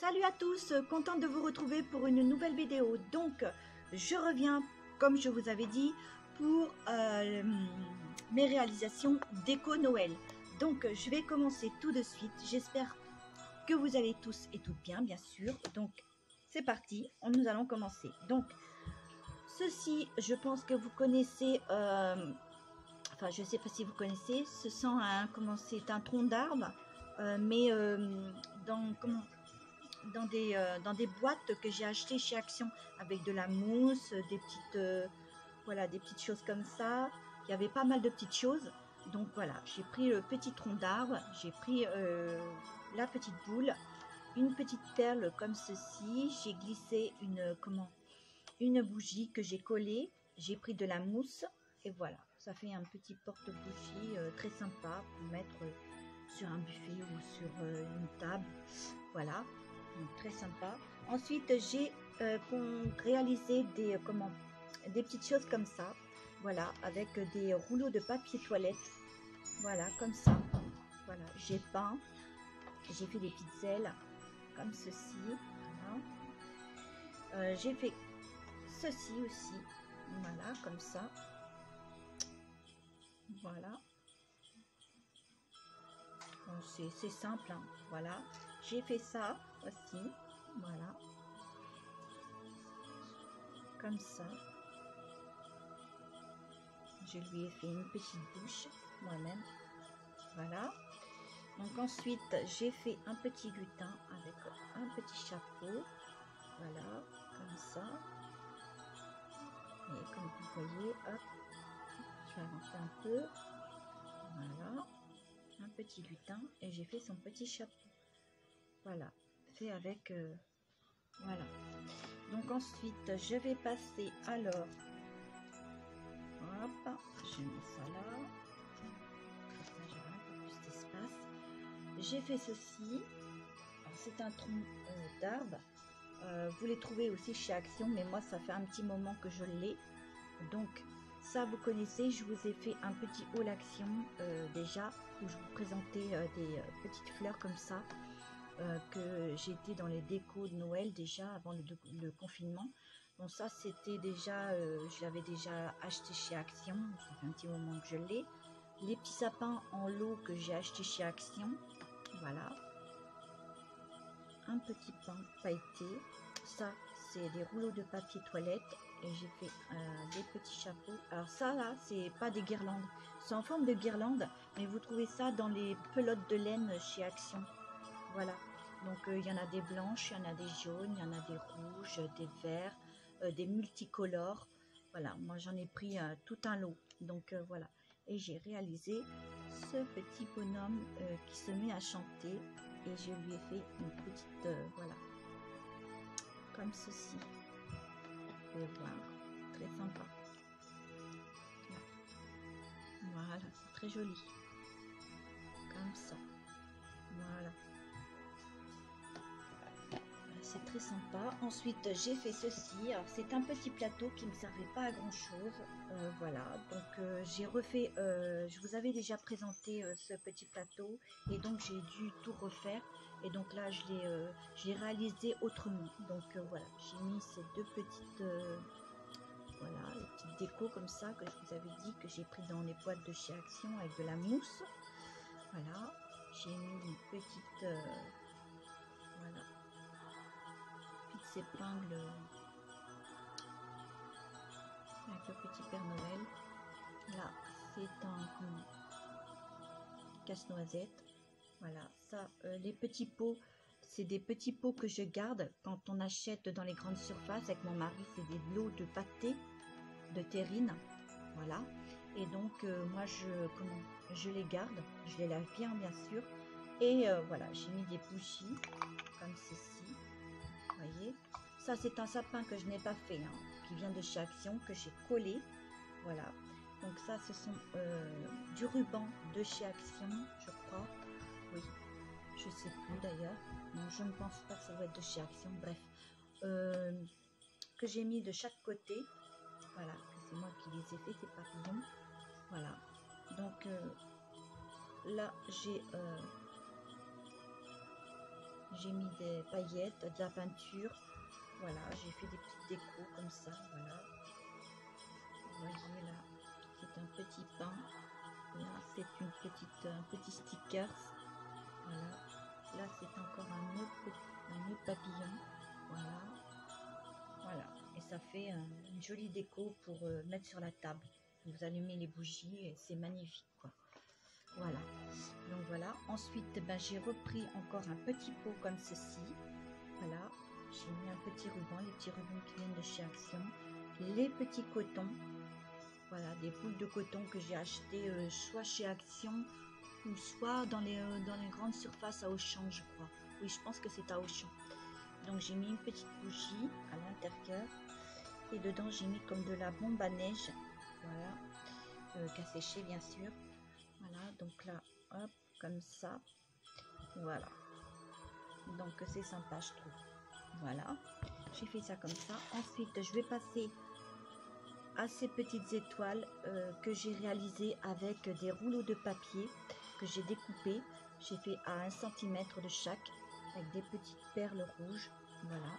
Salut à tous, contente de vous retrouver pour une nouvelle vidéo. Donc, je reviens, comme je vous avais dit, pour mes réalisations déco Noël. Donc, je vais commencer tout de suite. J'espère que vous allez tous et toutes bien, bien sûr. Donc, c'est parti, nous allons commencer. Donc, ceci, je pense que vous connaissez, enfin, je ne sais pas si vous connaissez, ce sont comment c'est un tronc d'arbre, mais dans des boîtes que j'ai achetées chez Action avec de la mousse, des petites voilà, des petites choses comme ça. Il y avait pas mal de petites choses. Donc voilà, j'ai pris le petit tronc d'arbre, j'ai pris la petite boule, une petite perle comme ceci. J'ai glissé une bougie que j'ai collée. J'ai pris de la mousse et voilà, ça fait un petit porte-bougie très sympa pour mettre sur un buffet ou sur une table. Voilà. Donc, très sympa. Ensuite, j'ai réalisé des petites choses comme ça. Voilà, avec des rouleaux de papier toilette. Voilà, comme ça. Voilà, j'ai peint. J'ai fait des petites ailes comme ceci. Voilà. J'ai fait ceci aussi. Voilà, comme ça. Voilà. Bon, c'est simple. Hein. Voilà. J'ai fait ça aussi. Voilà. Comme ça. Je lui ai fait une petite bouche moi-même. Voilà. Donc ensuite, j'ai fait un petit lutin avec un petit chapeau. Voilà, comme ça. Et comme vous voyez, hop, je vais avancer un peu. Voilà, un petit lutin. Et j'ai fait son petit chapeau. Voilà, fait avec... voilà. Donc ensuite, je vais passer alors... Hop, je mets ça là. J'aurai un peu plus d'espace. J'ai fait ceci. C'est un tronc d'arbre. Vous les trouvez aussi chez Action, mais moi ça fait un petit moment que je l'ai. Donc ça vous connaissez, je vous ai fait un petit haul Action déjà, où je vous présentais des petites fleurs comme ça, que j'étais dans les décos de Noël déjà avant le confinement. Bon ça c'était déjà, je l'avais déjà acheté chez Action, ça fait un petit moment que je l'ai. Les petits sapins en lot que j'ai acheté chez Action, voilà. Un petit pain pailleté, ça c'est des rouleaux de papier toilette et j'ai fait des petits chapeaux. Alors ça là c'est pas des guirlandes, c'est en forme de guirlande, mais vous trouvez ça dans les pelotes de laine chez Action. Voilà, donc il y en a des blanches, il y en a des jaunes, il y en a des rouges, des verts, des multicolores. Voilà, moi j'en ai pris tout un lot, donc voilà. Et j'ai réalisé ce petit bonhomme qui se met à chanter et je lui ai fait une petite, voilà, comme ceci. Vous pouvez voir, très sympa. Voilà, c'est très joli. Comme ça. Voilà. C'est très sympa. Ensuite, j'ai fait ceci. Alors, c'est un petit plateau qui ne me servait pas à grand chose. Voilà. Donc, j'ai refait. Je vous avais déjà présenté ce petit plateau. Et donc, j'ai dû tout refaire. Et donc là, je l'ai réalisé autrement. Donc, voilà. J'ai mis ces deux petites. Voilà, les petites décos comme ça que je vous avais dit que j'ai pris dans les boîtes de chez Action avec de la mousse. Voilà. J'ai mis une petite. Voilà. Épingles avec le petit Père Noël. Là, c'est un casse-noisette. Voilà, ça, les petits pots, c'est des petits pots que je garde quand on achète dans les grandes surfaces. Avec mon mari, c'est des lots de pâté, de terrine. Voilà. Et donc, moi, je les garde. Je les lave bien, bien sûr. Et voilà, j'ai mis des bougies comme ceci. Vous voyez. Ça, c'est un sapin que je n'ai pas fait, hein, qui vient de chez Action, que j'ai collé. Voilà. Donc ça, ce sont du ruban de chez Action, je crois. Oui, je sais plus d'ailleurs. Non, je ne pense pas que ça doit être de chez Action. Bref, que j'ai mis de chaque côté. Voilà, c'est moi qui les ai fait, ces papillons. Voilà. Donc là, j'ai J'ai mis des paillettes, de la peinture. Voilà, j'ai fait des petites décos comme ça. Voilà. Vous voyez là, c'est un petit pain. Là, c'est un petit sticker. Voilà. Là, c'est encore un autre papillon. Voilà. Voilà. Et ça fait une jolie déco pour mettre sur la table. Vous allumez les bougies et c'est magnifique, quoi. Voilà. Donc voilà. Ensuite, ben, j'ai repris encore un petit pot comme ceci. Voilà. J'ai mis un petit ruban, les petits rubans qui viennent de chez Action. Les petits cotons. Voilà, des boules de coton que j'ai achetées soit chez Action ou soit dans les grandes surfaces à Auchan, je crois. Oui, je pense que c'est à Auchan. Donc j'ai mis une petite bougie à l'intérieur et dedans j'ai mis comme de la bombe à neige, voilà, qu'à sécher bien sûr. Voilà, donc là, hop, comme ça, voilà. Donc c'est sympa, je trouve. Voilà, j'ai fait ça comme ça. Ensuite, je vais passer à ces petites étoiles que j'ai réalisées avec des rouleaux de papier que j'ai découpés. J'ai fait à 1 cm de chaque avec des petites perles rouges. Voilà.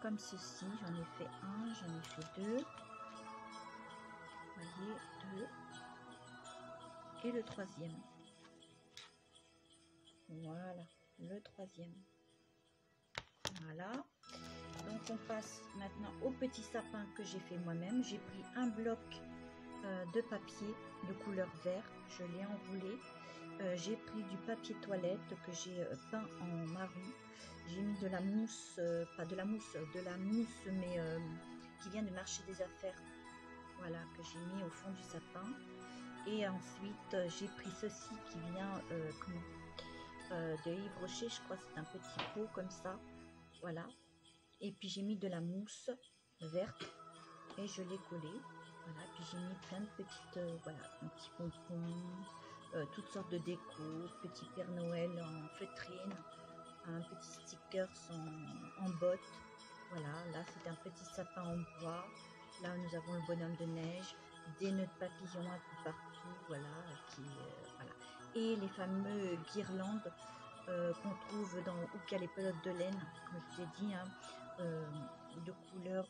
Comme ceci, j'en ai fait un, j'en ai fait deux. Vous voyez, deux. Et le troisième. Voilà, le troisième. Voilà. Donc on passe maintenant au petit sapin que j'ai fait moi-même. J'ai pris un bloc de papier de couleur vert, je l'ai enroulé. J'ai pris du papier toilette que j'ai peint en marron. J'ai mis de la mousse, pas de la mousse, de la mousse, mais qui vient de marché des affaires. Voilà, que j'ai mis au fond du sapin. Et ensuite, j'ai pris ceci qui vient de Yves Rocher, je crois que c'est un petit pot comme ça. Voilà. Et puis j'ai mis de la mousse verte et je l'ai collé. Voilà, puis j'ai mis plein de petites, voilà, un petit pompon, toutes sortes de décos, petit Père Noël en feutrine, un petit sticker en botte. Voilà, là c'est un petit sapin en bois. Là nous avons le bonhomme de neige, des nœuds de papillons un peu partout, voilà, voilà. Et les fameux guirlandes qu'on trouve dans où il y a les pelotes de laine, comme je vous ai dit, hein, de couleur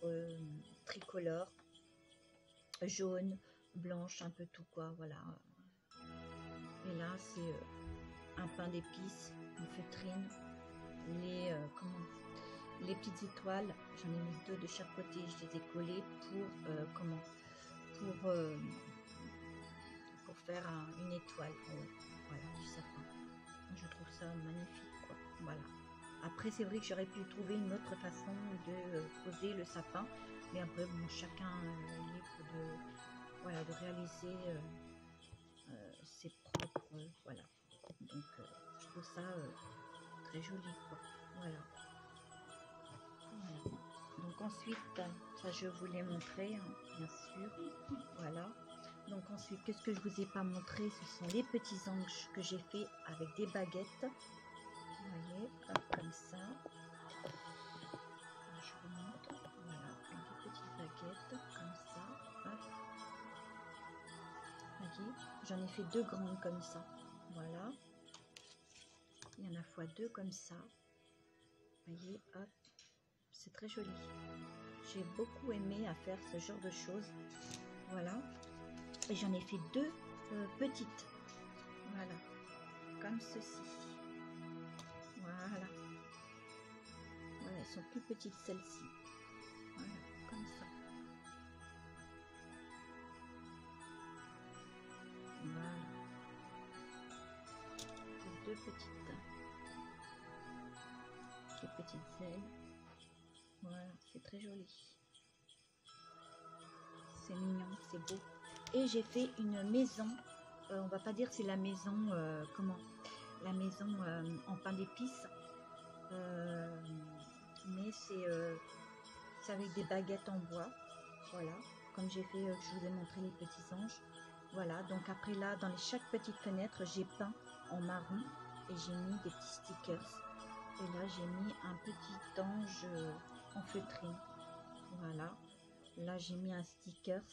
tricolore, jaune, blanche, un peu tout quoi, voilà. Et là c'est un pain d'épices, une feutrine, les petites étoiles, j'en ai mis deux de chaque côté, je les ai collées pour faire une étoile en haut, voilà, du sapin. Je trouve ça magnifique, quoi. Voilà. Après, c'est vrai que j'aurais pu trouver une autre façon de poser le sapin, mais après, bon, chacun est libre de réaliser ses propres, voilà. Donc, je trouve ça très joli, quoi. Voilà. Voilà. Donc ensuite, ça je vous l'ai montré, hein, bien sûr. Voilà. Donc ensuite, qu'est-ce que je vous ai pas montré? Ce sont les petits anges que j'ai fait avec des baguettes. Vous voyez, hop, comme ça. Je vous montre. Voilà, avec des petites baguettes, comme ça. Hop. Vous voyez, j'en ai fait deux grandes comme ça. Voilà. Il y en a fois deux comme ça. Vous voyez, hop. C'est très joli. J'ai beaucoup aimé à faire ce genre de choses. Voilà. Et j'en ai fait deux petites. Voilà. Comme ceci. Voilà. Voilà, elles sont plus petites celles-ci. Voilà, comme ça. Voilà. Et deux petites. Les petites ailes. Voilà, c'est très joli. C'est mignon, c'est beau. Et j'ai fait une maison. On va pas dire c'est la maison, la maison en pain d'épices. Mais c'est avec des baguettes en bois. Voilà, comme j'ai fait, je vous ai montré les petits anges. Voilà, donc après là, dans chaque petite fenêtre, j'ai peint en marron et j'ai mis des petits stickers. Et là, j'ai mis un petit ange en feutrine. Voilà, là, j'ai mis un stickers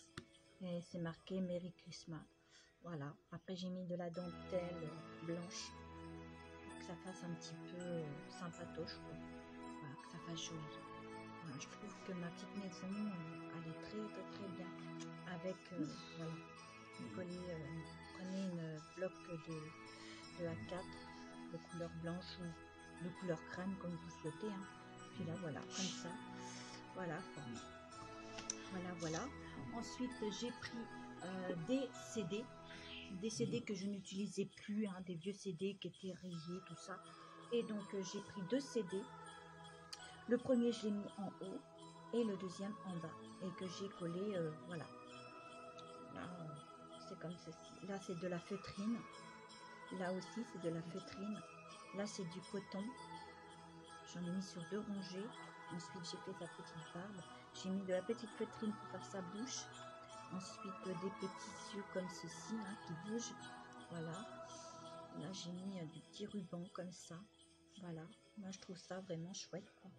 et c'est marqué Merry Christmas. Voilà, après j'ai mis de la dentelle blanche. Donc ça fasse un petit peu sympatoche, quoi. Voilà, que ça fasse joli. Voilà, je trouve que ma petite maison, elle est très bien. Avec, voilà, prenez une bloc de A4 de couleur blanche ou de couleur crème comme vous souhaitez, hein. Puis là voilà, comme ça, voilà quoi. Voilà. Ensuite j'ai pris des CD que je n'utilisais plus, hein, des vieux CD qui étaient rayés, tout ça. Et donc j'ai pris 2 CD. Le premier je l'ai mis en haut et le deuxième en bas et que j'ai collé, voilà. Là c'est comme ceci. Là c'est de la feutrine. Là aussi c'est de la feutrine. Là c'est du coton. J'en ai mis sur 2 rangées. Ensuite j'ai fait sa petite barbe. J'ai mis de la petite feutrine pour faire sa bouche. Ensuite des petits yeux comme ceci, hein, qui bougent. Voilà. Là j'ai mis des petits rubans comme ça. Voilà. Moi je trouve ça vraiment chouette, quoi.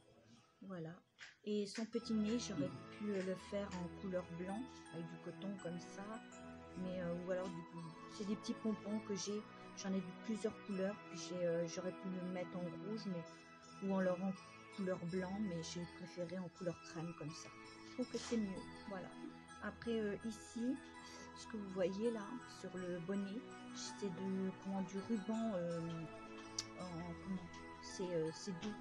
Voilà. Et son petit nez, j'aurais pu le faire en couleur blanc avec du coton comme ça. Mais ou alors du coup, c'est des petits pompons que j'ai. J'en ai de plusieurs couleurs. Puis j'aurais pu le mettre en rouge, mais ou alors en couleur blanc, mais j'ai préféré en couleur crème comme ça. Je trouve que c'est mieux. Voilà. Après ici, ce que vous voyez là sur le bonnet, c'est du ruban c'est doux.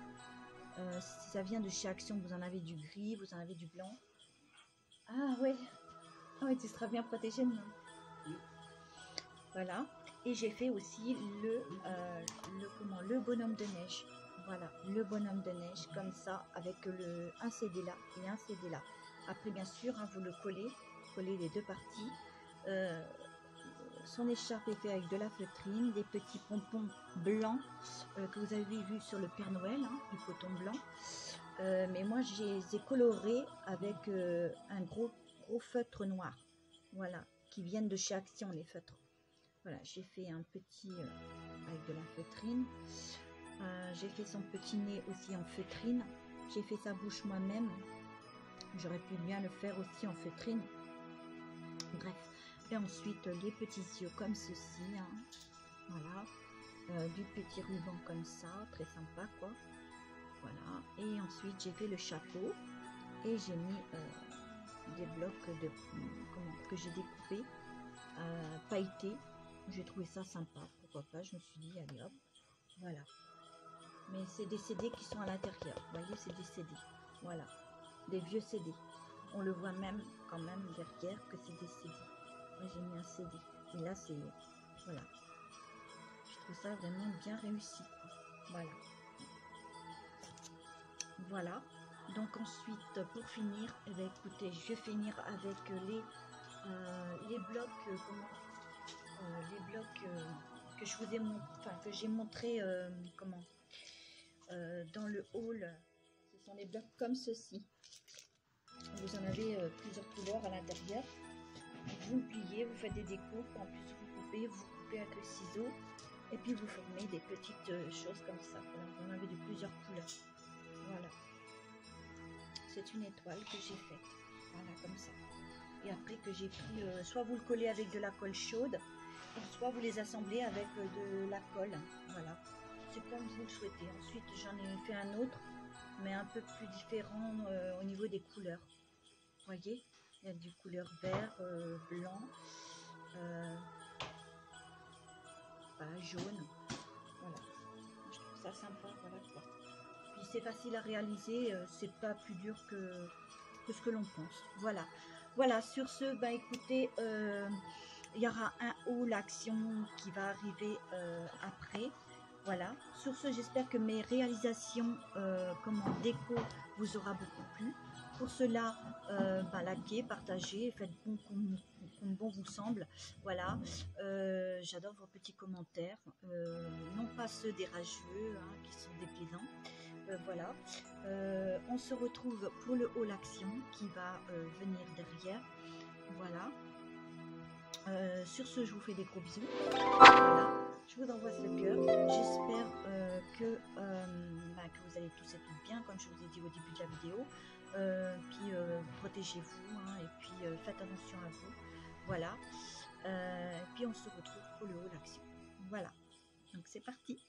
Ça vient de chez Action. Vous en avez du gris, vous en avez du blanc. Ah ouais, tu seras bien protégé maintenant. Voilà. Et j'ai fait aussi le bonhomme de neige. Voilà, le bonhomme de neige comme ça avec un CD là et un CD là. Après bien sûr, hein, vous le collez les deux parties. Son écharpe est faite avec de la feutrine, des petits pompons blancs que vous avez vu sur le Père Noël, hein, du coton blanc. Mais moi, je les ai colorés avec un gros feutre noir. Voilà, qui viennent de chez Action, les feutres. Voilà, j'ai fait un petit avec de la feutrine. J'ai fait son petit nez aussi en feutrine. J'ai fait sa bouche moi-même. J'aurais pu bien le faire aussi en feutrine. Bref. Et ensuite, les petits yeux comme ceci. Hein. Voilà. Du petit ruban comme ça. Très sympa, quoi. Voilà. Et ensuite, j'ai fait le chapeau. Et j'ai mis des blocs que j'ai découpés. Pailletés. J'ai trouvé ça sympa. Pourquoi pas. Je me suis dit, allez hop. Voilà. Mais c'est des CD qui sont à l'intérieur. Vous voyez, c'est des CD. Voilà. Des vieux CD. On le voit même quand même derrière que c'est des CD. Moi, j'ai mis un CD. Et là, c'est... Voilà. Je trouve ça vraiment bien réussi. Voilà. Voilà. Donc ensuite, pour finir, eh bien, écoutez, je vais finir avec les blocs, les blocs que je vous ai que j'ai montré dans le hall. Ce sont des blocs comme ceci. Vous en avez plusieurs couleurs à l'intérieur. Vous pliez, vous faites des découpes, en plus vous coupez avec le ciseau, et puis vous formez des petites choses comme ça. Voilà, vous en avez de plusieurs couleurs. Voilà. C'est une étoile que j'ai faite. Voilà, comme ça. Et après que j'ai pris, soit vous le collez avec de la colle chaude, soit vous les assemblez avec de la colle. Voilà. C'est comme vous le souhaitez. Ensuite, j'en ai fait un autre, mais un peu plus différent au niveau des couleurs. Vous voyez, il y a du couleur vert, blanc, jaune. Voilà, je trouve ça sympa. Voilà quoi. Puis c'est facile à réaliser, c'est pas plus dur que ce que l'on pense. Voilà. Voilà, sur ce, bah écoutez, il y aura un haul action qui va arriver après. Voilà. Sur ce, j'espère que mes réalisations déco vous aura beaucoup plu. Pour cela, likez, partagez, faites comme bon vous semble. Voilà. J'adore vos petits commentaires, non pas ceux des rageux, hein, qui sont déplaisants. Voilà. On se retrouve pour le haul action qui va venir derrière. Voilà. Sur ce, je vous fais des gros bisous. Voilà. Je vous envoie ce cœur. J'espère que vous allez tous et toutes bien, comme je vous ai dit au début de la vidéo. Puis protégez-vous, hein, et puis faites attention à vous. Voilà. Puis on se retrouve pour le haul action. Voilà. Donc c'est parti.